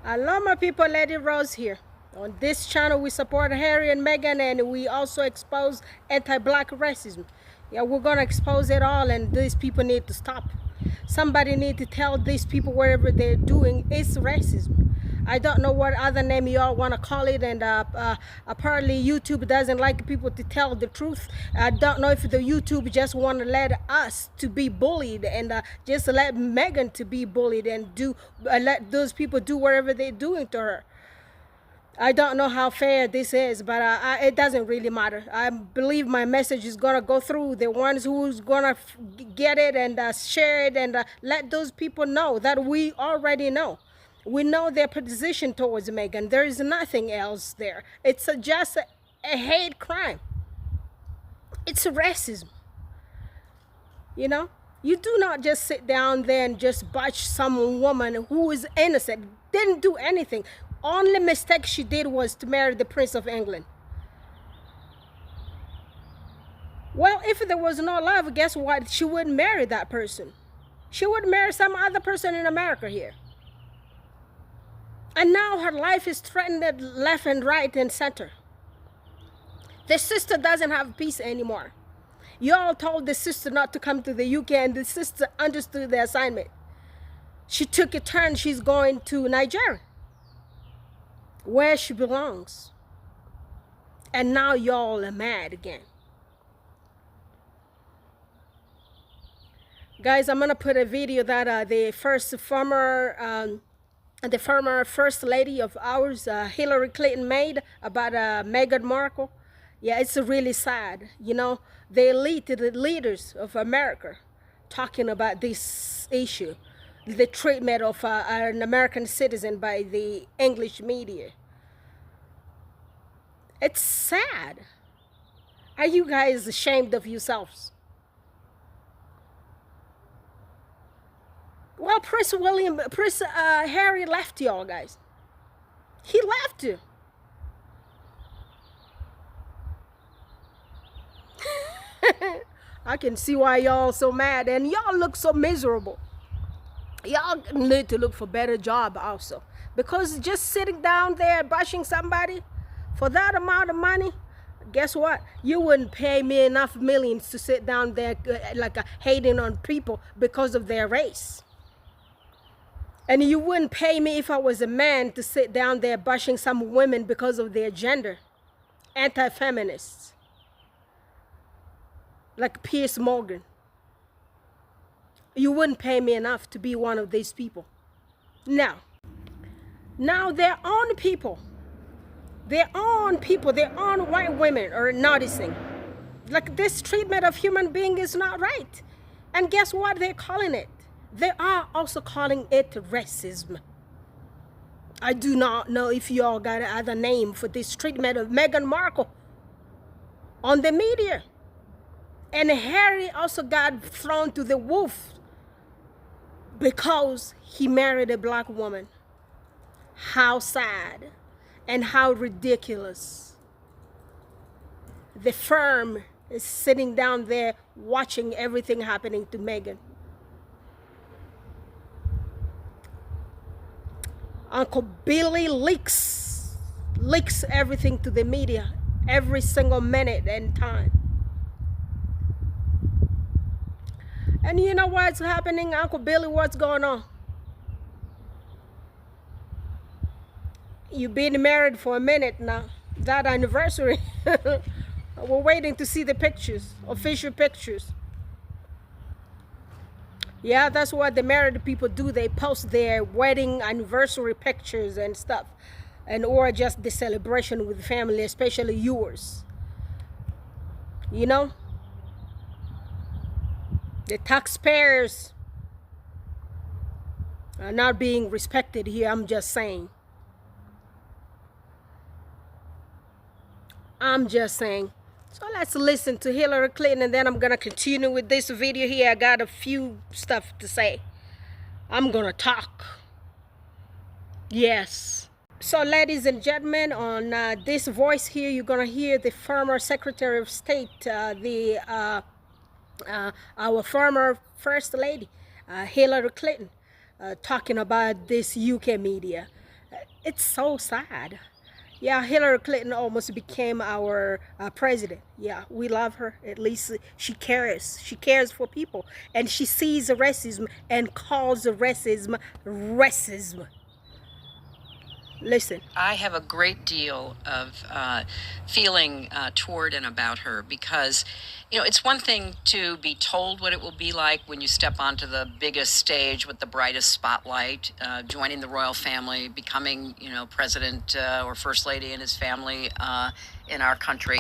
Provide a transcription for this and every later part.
Hello my people, Lady Rose here. On this channel we support Harry and Meghan, and we also expose anti-black racism. Yeah, we're gonna expose it all, and these people need to stop. Somebody need to tell these people whatever they're doing is racism. I don't know what other name y'all want to call it, and apparently YouTube doesn't like people to tell the truth. I don't know if the YouTube just want to let us to be bullied, and just let Meghan to be bullied, and let those people do whatever they're doing to her. I don't know how fair this is, but it doesn't really matter. I believe my message is gonna go through. The ones who's gonna get it and share it, and let those people know that we already know. We know their position towards Meghan. There is nothing else there. It's just a hate crime. It's racism. You know? You do not just sit down there and just bash some woman who is innocent, didn't do anything. Only mistake she did was to marry the Prince of England. Well, if there was no love, guess what? She wouldn't marry that person. She would marry some other person in America here. And now her life is threatened left and right and center. The sister doesn't have peace anymore. Y'all told the sister not to come to the UK, and the sister understood the assignment. She took a turn. She's going to Nigeria, where she belongs. And now y'all are mad again. Guys, I'm gonna put a video that the former first lady of ours, Hillary Clinton, made about Meghan Markle. Yeah, it's really sad. You know, the elite, the leaders of America, talking about this issue, the treatment of an American citizen by the English media. It's sad. Are you guys ashamed of yourselves? Well, Prince Harry left y'all, guys. He left you. I can see why y'all so mad, and y'all look so miserable. Y'all need to look for a better job also, because just sitting down there bashing somebody for that amount of money, guess what? You wouldn't pay me enough millions to sit down there hating on people because of their race. And you wouldn't pay me if I was a man to sit down there bashing some women because of their gender. Anti-feminists. Like Piers Morgan. You wouldn't pay me enough to be one of these people. Now their own people, their own white women are noticing. Like, this treatment of human being is not right. And guess what they're calling it? They are also calling it racism. I do not know if y'all got another name for this treatment of Meghan Markle on the media. And Harry also got thrown to the wolf because he married a black woman. How sad and how ridiculous. The firm is sitting down there watching everything happening to Meghan. Uncle Billy leaks everything to the media every single minute and time. And you know what's happening, Uncle Billy? What's going on? You've been married for a minute now. That anniversary. We're waiting to see the pictures, official pictures. Yeah, that's what the married people do. They post their wedding anniversary pictures and stuff, or just the celebration with family, especially yours. You know, the taxpayers are not being respected here. I'm just saying. So let's listen to Hillary Clinton, and then I'm gonna continue with this video here. I got a few stuff to say. I'm gonna talk. Yes. So ladies and gentlemen, on this voice here, you're gonna hear the former Secretary of State, our former First Lady, Hillary Clinton, talking about this UK media. It's so sad. Yeah, Hillary Clinton almost became our president. Yeah, we love her. At least she cares. She cares for people. And she sees racism and calls racism racism. Listen. I have a great deal of feeling toward and about her because, it's one thing to be told what it will be like when you step onto the biggest stage with the brightest spotlight, joining the royal family, becoming, president or first lady and his family in our country.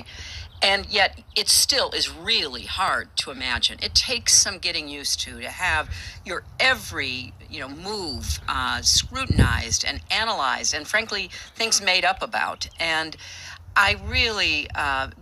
And yet it still is really hard to imagine. It takes some getting used to have your every, move scrutinized and analyzed and frankly, things made up about. And I really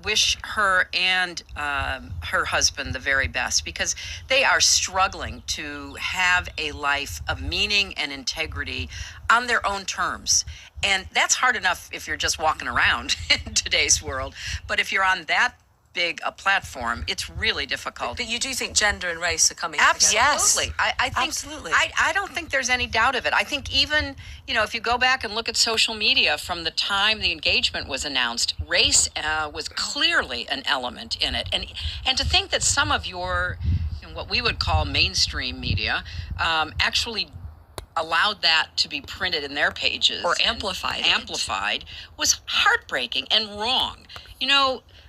wish her and her husband the very best because they are struggling to have a life of meaning and integrity on their own terms. And that's hard enough if you're just walking around in today's world. But if you're on that big a platform, it's really difficult. But you do think gender and race are coming together? Yes. Absolutely. I think, absolutely. I don't think there's any doubt of it. I think even, if you go back and look at social media from the time the engagement was announced, race was clearly an element in it. And to think that some of your, what we would call mainstream media, actually allowed that to be printed in their pages or amplified was heartbreaking and wrong.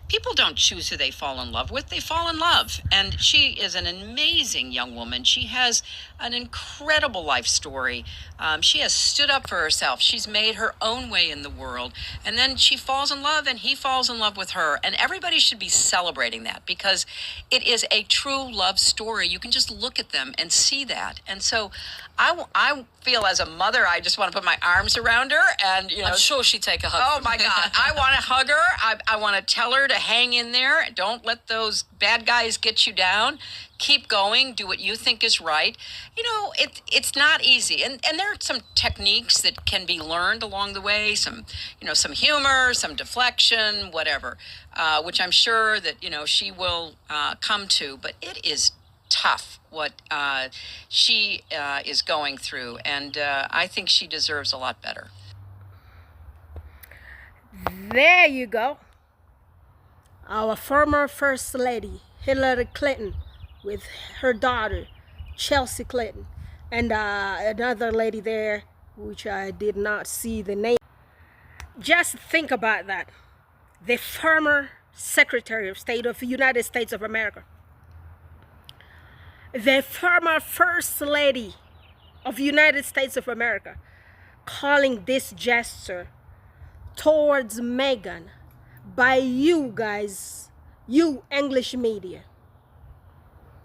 People don't choose who they fall in love with. They fall in love. And she is an amazing young woman. She has an incredible life story. She has stood up for herself. She's made her own way in the world. And then she falls in love and he falls in love with her. And everybody should be celebrating that because it is a true love story. You can just look at them and see that. And so I feel as a mother, I just want to put my arms around her and, I'm sure she'd take a hug. Oh my God. I want to hug her. I want to tell her to hang in there. Don't let those bad guys get you down. Keep going. Do what you think is right. It's not easy. And there are some techniques that can be learned along the way. Some humor, some deflection, whatever, which I'm sure that, she will come to. But it is tough what she is going through. And I think she deserves a lot better. There you go. Our former First Lady, Hillary Clinton, with her daughter, Chelsea Clinton, and another lady there, which I did not see the name. Just think about that. The former Secretary of State of the United States of America. The former First Lady of the United States of America calling this gesture towards Meghan by you guys, you English media,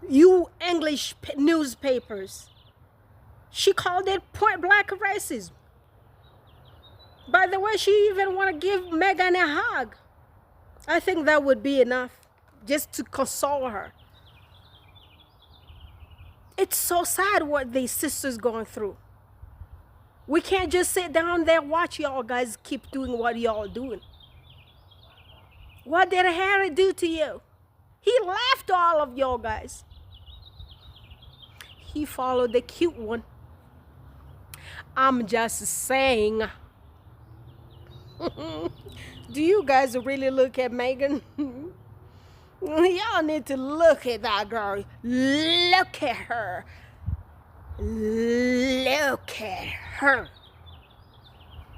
you English newspapers. She called it point blank racism. By the way, she even want to give Meghan a hug. I think that would be enough just to console her. It's so sad what these sisters going through. We can't just sit down there and watch y'all guys keep doing what y'all doing. What did Harry do to you? He left all of y'all guys. He followed the cute one. I'm just saying. Do you guys really look at Meghan? Y'all need to look at that girl. Look at her. Look at her.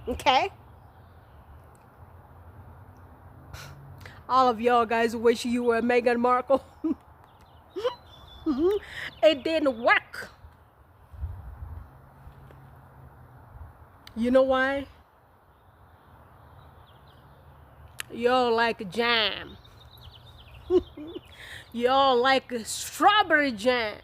Okay? All of y'all guys wish you were Meghan Markle. It didn't work. You know why? Y'all like jam. Y'all like strawberry jam.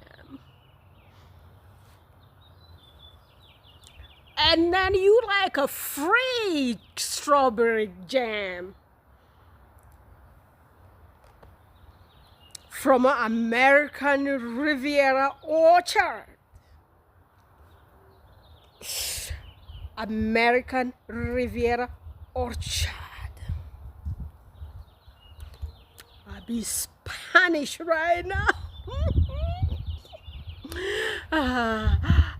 And then you like a free strawberry jam from an American Riviera orchard. American Riviera orchard. I be Spanish right now.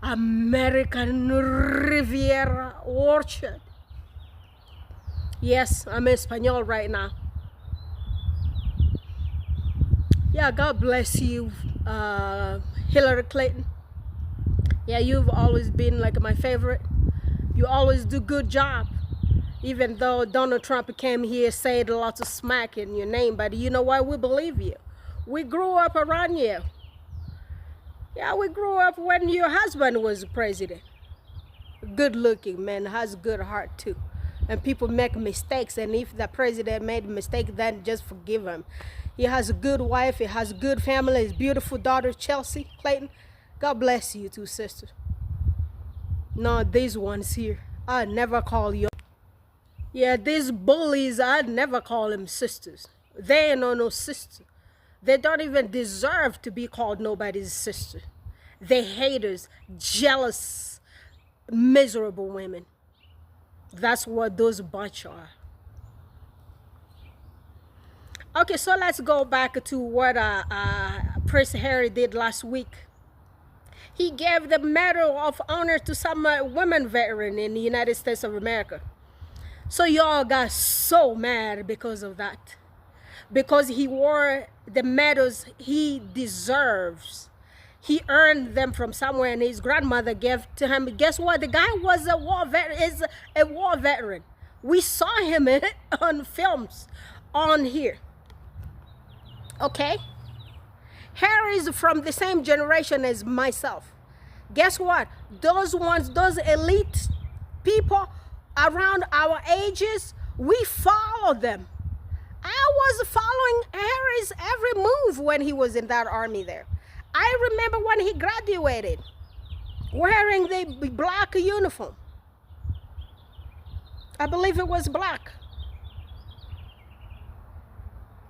American Riviera Orchard. Yes, I'm in Espanol right now. Yeah, God bless you, Hillary Clinton. Yeah, you've always been like my favorite. You always do good job. Even though Donald Trump came here, said lots of smack in your name, but you know what? We believe you. We grew up around you. Yeah, we grew up when your husband was president. Good looking man, has good heart too. And people make mistakes, and if the president made a mistake, then just forgive him. He has a good wife, he has a good family, his beautiful daughter Chelsea Clayton. God bless you two sisters. No, these ones here, I never call you. Yeah, these bullies, I never call them sisters. They ain't no sister. They don't even deserve to be called nobody's sister. They haters, jealous, miserable women. That's what those bunch are. Okay, so let's go back to what Prince Harry did last week. He gave the Medal of Honor to some women veteran in the United States of America. So y'all got so mad because of that. Because he wore the medals he deserves. He earned them from somewhere, and his grandmother gave to him. Guess what? The guy was a war veteran. We saw him in it on films on here. Okay? Harry's from the same generation as myself. Guess what? Those elite people around our ages, we follow them. I was following Harry's every move when he was in that army there. I remember when he graduated, wearing the black uniform. I believe it was black.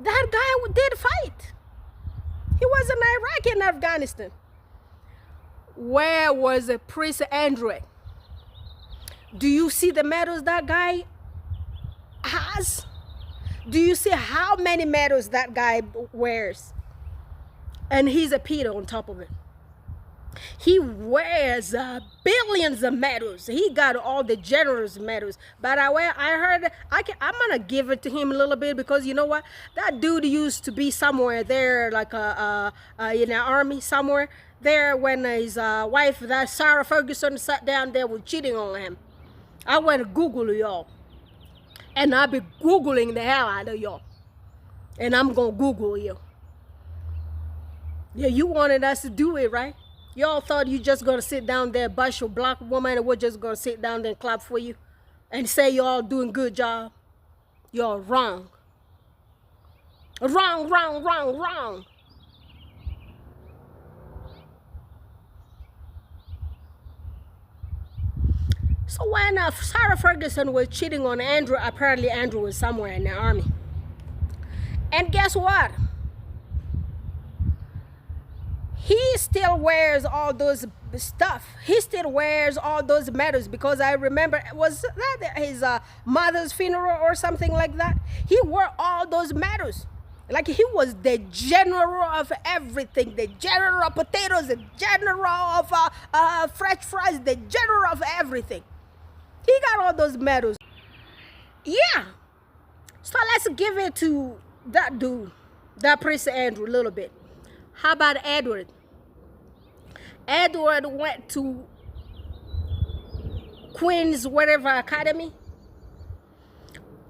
That guy did fight. He was in Iraq and Afghanistan. Where was Prince Andrew? Do you see the medals that guy has? Do you see how many medals that guy wears? And he's a Peter on top of it. He wears billions of medals. He got all the generous medals. But I heard, I'm going to give it to him a little bit, because you know what? That dude used to be somewhere there, like in the army somewhere there, when his wife, that Sarah Ferguson, sat down there with cheating on him. I went to Google y'all. And I'll be Googling the hell out of y'all. And I'm going to Google you. Yeah, you wanted us to do it, right? Y'all thought you just going to sit down there, bust your black woman, and we're just going to sit down there and clap for you and say y'all doing good job. Y'all wrong. Wrong, wrong, wrong, wrong. So when Sarah Ferguson was cheating on Andrew, apparently Andrew was somewhere in the army. And guess what? He still wears all those stuff. He still wears all those medals, because I remember, was that his mother's funeral or something like that? He wore all those medals. Like he was the general of everything, the general of potatoes, the general of French fries, the general of everything. He got all those medals. Yeah. So let's give it to that dude, that Prince Andrew, a little bit. How about Edward? Edward went to Queen's whatever Academy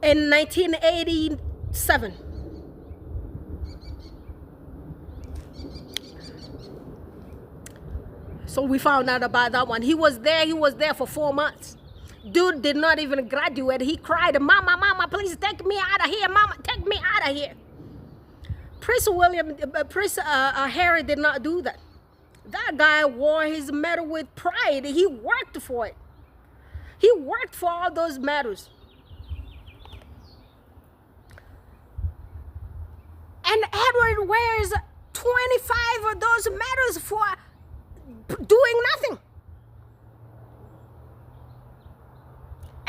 in 1987. So we found out about that one. He was there for 4 months. Dude did not even graduate. He cried, "Mama, mama, please take me out of here. Mama, take me out of here." Prince Harry did not do that. That guy wore his medal with pride. He worked for it. He worked for all those medals. And Edward wears 25 of those medals for doing nothing.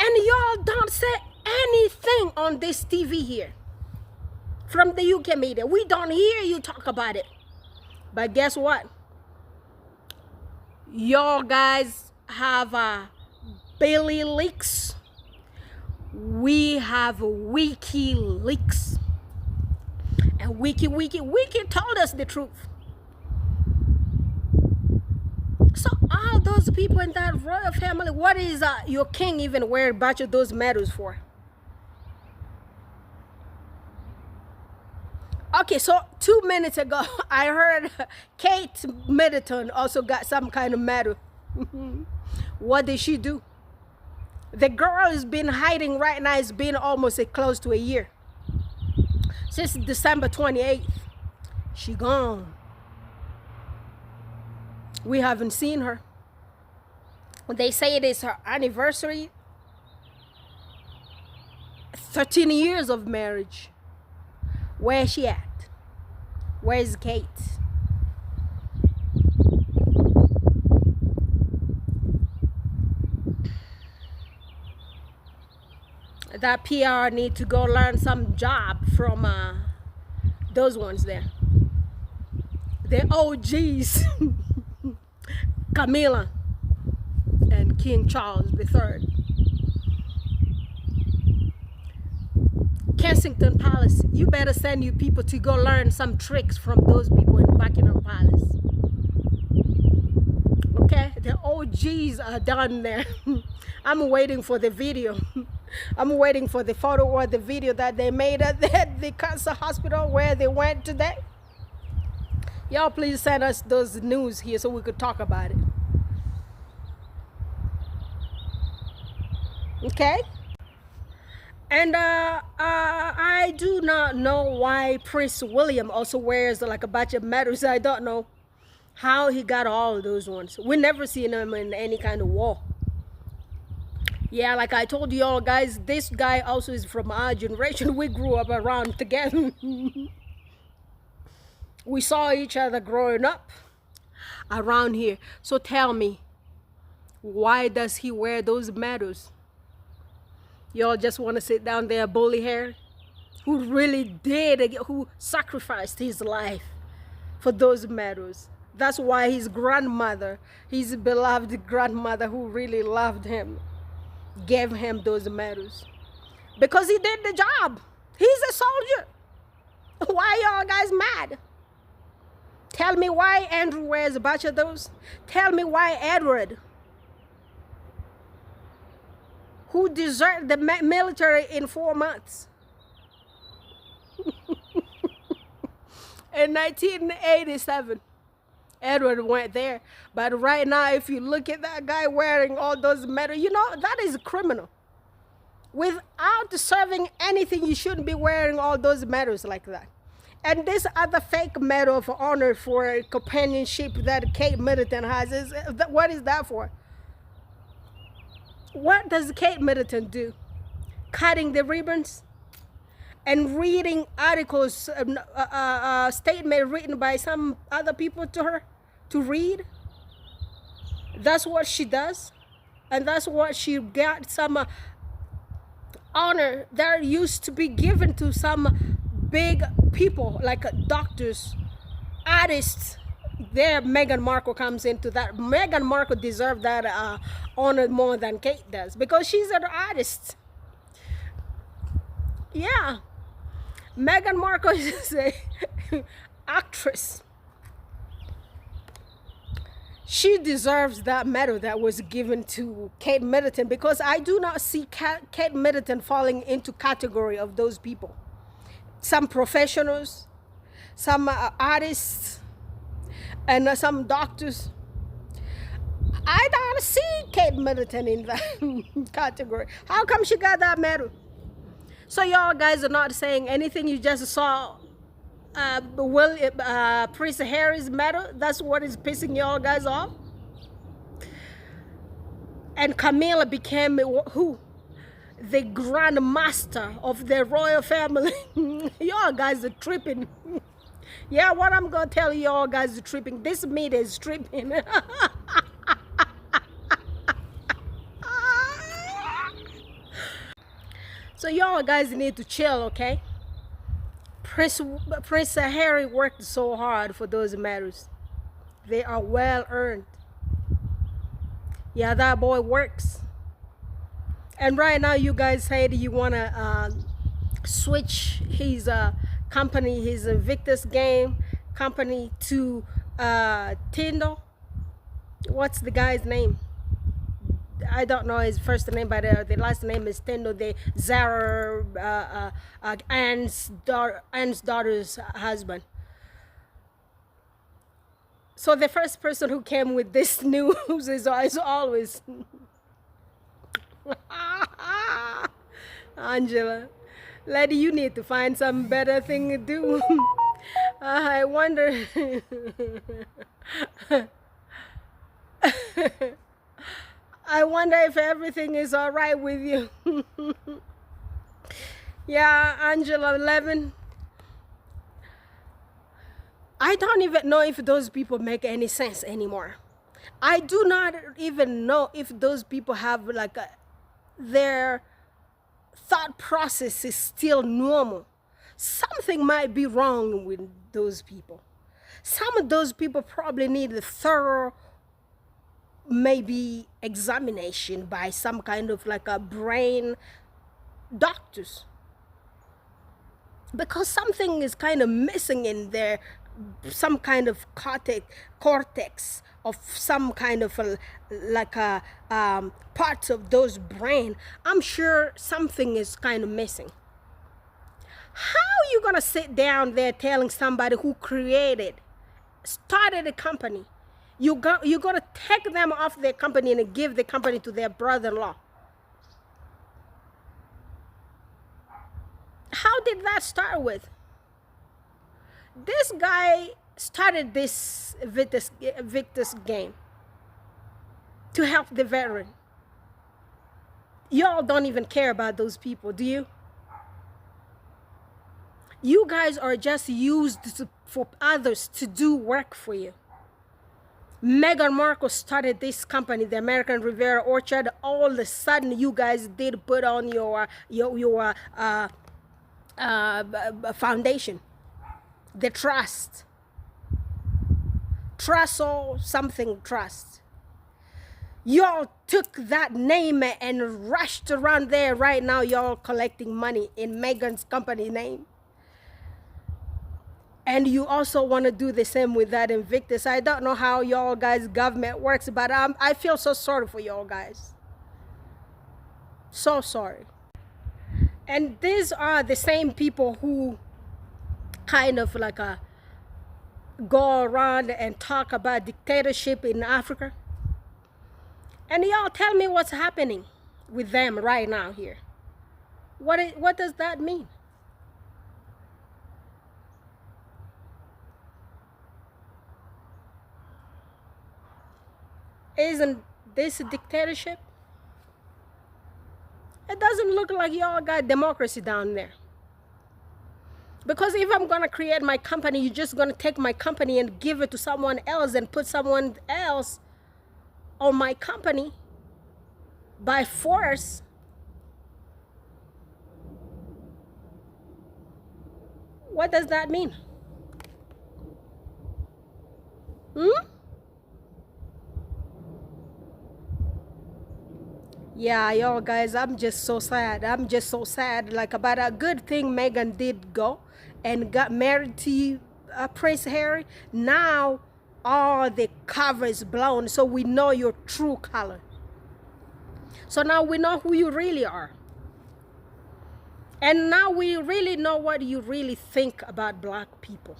And y'all don't say anything on this TV here. From the UK media. We don't hear you talk about it. But guess what? Y'all guys have Billy Leaks. We have WikiLeaks. And Wiki told us the truth. So all those people in that royal family, what is your king even wearing a bunch of those medals for? Okay, so 2 minutes ago, I heard Kate Middleton also got some kind of medal. What did she do? The girl has been hiding right now. It's been almost close to a year. Since December 28th. She gone. We haven't seen her. They say it is her anniversary. 13 years of marriage. Where is she at? Where's Kate? That PR need to go learn some job from those ones there. The OGs. Camilla and King Charles III. Kensington Palace, you better send your people to go learn some tricks from those people in Buckingham Palace. Okay, the OGs are done there. I'm waiting for the video. I'm waiting for the photo or the video that they made at the cancer hospital where they went today. Y'all please send us those news here so we could talk about it. Okay? And I do not know why Prince William also wears like a bunch of medals. I don't know how he got all of those ones. We never seen him in any kind of war. Yeah, like I told you all guys, this guy also is from our generation. We grew up around together. We saw each other growing up around here. So tell me, why does he wear those medals? Y'all just want to sit down there, bully Harry, who really did, who sacrificed his life for those medals. That's why his grandmother, his beloved grandmother who really loved him, gave him those medals. Because he did the job. He's a soldier. Why y'all guys mad? Tell me why Andrew wears a bunch of those. Tell me why Edward, who deserted the military in 4 months. In 1987, Edward went there. But right now, if you look at that guy wearing all those medals, you know, that is a criminal. Without serving anything, you shouldn't be wearing all those medals like that. And this other fake medal of honor for companionship that Kate Middleton has, what is that for? What does Kate Middleton do? Cutting the ribbons and reading articles, statement written by some other people to her to read? That's what she does. And that's what she got some honor that used to be given to some big people like doctors, artists. There Meghan Markle comes into that. Meghan Markle deserves that honor more than Kate does because she's an artist. Yeah, Meghan Markle is an actress. She deserves that medal that was given to Kate Middleton because I do not see Kate Middleton falling into category of those people. Some professionals, some artists, and some doctors. I don't see Kate Middleton in that category. How come she got that medal? So y'all guys are not saying anything. You just saw Prince Harry's medal. That's what is pissing y'all guys off. And Camilla became who? The Grand Master of the royal family. Y'all guys are tripping. Yeah, what I'm gonna tell y'all guys is tripping. This meat is tripping. So y'all guys need to chill, okay? Prince Harry worked so hard for those medals. They are well earned. Yeah, that boy works. And right now you guys said you want to switch his company, his Victor's game company to Tinder. What's the guy's name? I don't know his first name, but the last name is Tinder. The Zara Ann's daughter's husband. So the first person who came with this news is always Angela. Lady, you need to find some better thing to do. I wonder. I wonder if everything is all right with you. Yeah, Angela 11. I don't even know if those people make any sense anymore. I do not even know if those people have like their thought process is still normal. Something might be wrong with those people. Some of those people probably need a thorough maybe examination by some kind of like a brain doctors, because something is kind of missing in there, some kind of cortex of some kind of like a parts of those brain. I'm sure something is kind of missing. How are you gonna sit down there telling somebody who started a company, you're gonna take them off their company and give the company to their brother-in-law? How did that start with? This guy started this Victor's game to help the veteran. Y'all don't even care about those people, do you? You guys are just used for others to do work for you. Meghan Markle started this company, the American Riviera Orchard. All of a sudden, you guys did put on your foundation, the trust or something trust. Y'all took that name and rushed around there. Right now, y'all collecting money in Meghan's company name. And you also want to do the same with that Invictus. I don't know how y'all guys' government works, but I feel so sorry for y'all guys. So sorry. And these are the same people who kind of like go around and talk about dictatorship in Africa. And y'all tell me what's happening with them right now here. What does that mean? Isn't this a dictatorship? It doesn't look like y'all got democracy down there. Because if I'm gonna create my company, you're just gonna take my company and give it to someone else and put someone else on my company by force. What does that mean? Yeah, y'all guys, I'm just so sad. I'm just so sad. Like, about a good thing Meghan did go and got married to Prince Harry. Now all the cover is blown, so we know your true color. So now we know who you really are. And now we really know what you really think about black people.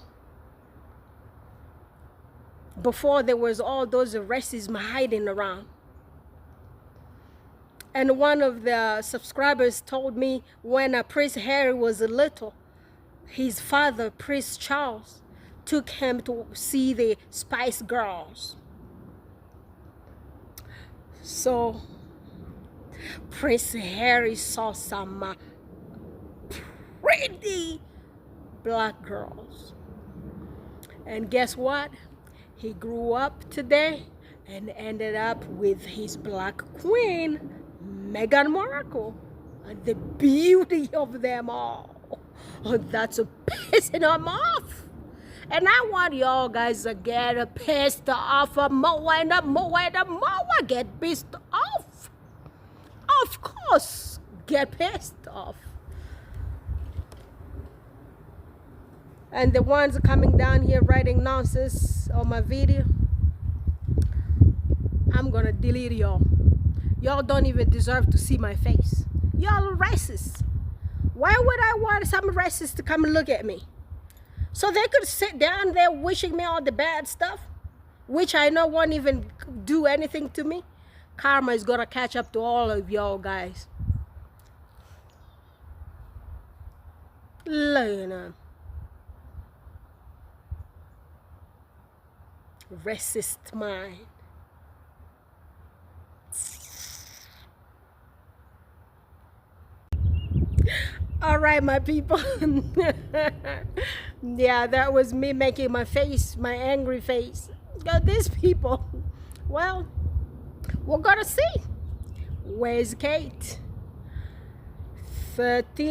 Before, there was all those racism hiding around. And one of the subscribers told me when Prince Harry was little, his father, Prince Charles, took him to see the Spice Girls. So Prince Harry saw some pretty black girls. And guess what? He grew up today and ended up with his black queen, Meghan Markle, and the beauty of them all. Oh, that's pissing him off. And I want y'all guys to get pissed off more and more and more. Get pissed off. Of course, get pissed off. And the ones coming down here writing nonsense on my video, I'm gonna delete y'all. Y'all don't even deserve to see my face. Y'all are racist. Why would I want some racist to come and look at me? So they could sit down there wishing me all the bad stuff, which I know won't even do anything to me. Karma is gonna catch up to all of y'all guys. Look, racist mind. All right, my people. Yeah, that was me making my face, my angry face. These people, well, we're gonna see. Where's Kate? 13th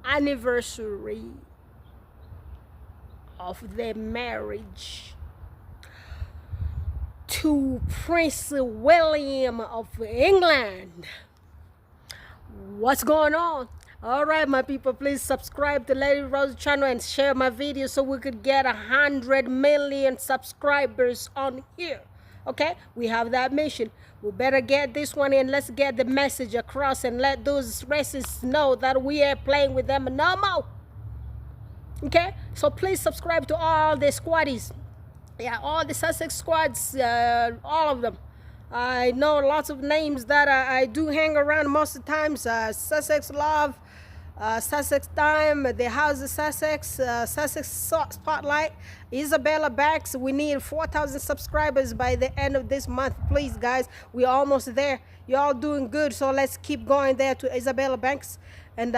anniversary of their marriage to Prince William of England. What's going on? All right, my people, please subscribe to Lady Rose channel and share my video so we could get 100 million subscribers on here. Okay, we have that mission. We better get this one in. Let's get the message across and let those racists know that we are playing with them no more. Okay, so please subscribe to all the squaddies. Yeah, all the Sussex squads, all of them. I know lots of names that I do hang around most of the times. Sussex Love, Sussex Time, the House of Sussex, Sussex Spotlight, Isabella Banks. We need 4,000 subscribers by the end of this month. Please, guys, we're almost there. You're all doing good, so let's keep going there to Isabella Banks. And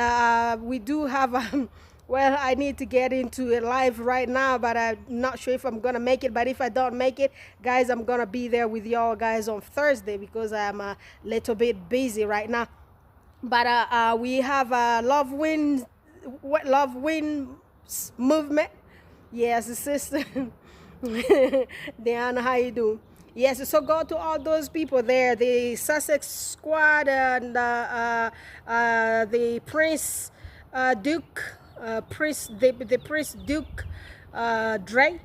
we do have... well, I need to get into it live right now, but I'm not sure if I'm going to make it. But if I don't make it, guys, I'm going to be there with y'all guys on Thursday because I'm a little bit busy right now. But we have a Love Wins movement. Yes, sister. Diana, how you doing? Yes, so go to all those people there, the Sussex squad and the Prince Duke. The Prince Duke, Dre,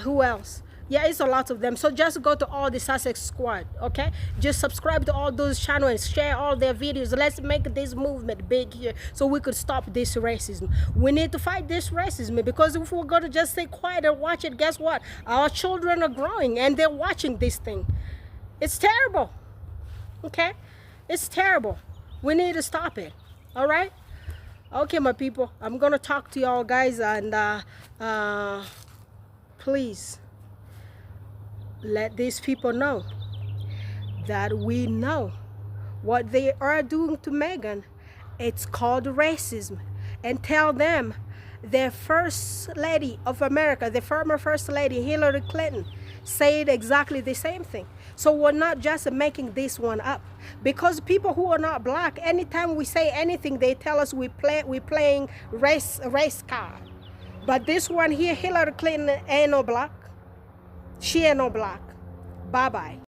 who else? Yeah, it's a lot of them. So just go to all the Sussex squad, okay? Just subscribe to all those channels and share all their videos. Let's make this movement big here so we could stop this racism. We need to fight this racism because if we're going to just stay quiet and watch it, guess what? Our children are growing and they're watching this thing. It's terrible, okay? It's terrible. We need to stop it, all right? Okay, my people, I'm gonna talk to y'all guys, and please let these people know that we know what they are doing to Meghan. It's called racism. And tell them their first lady of America, the former first lady Hillary Clinton, said exactly the same thing. So we're not just making this one up, because people who are not black, anytime we say anything, they tell us we're playing race card. But this one here, Hillary Clinton ain't no black. She ain't no black. Bye bye.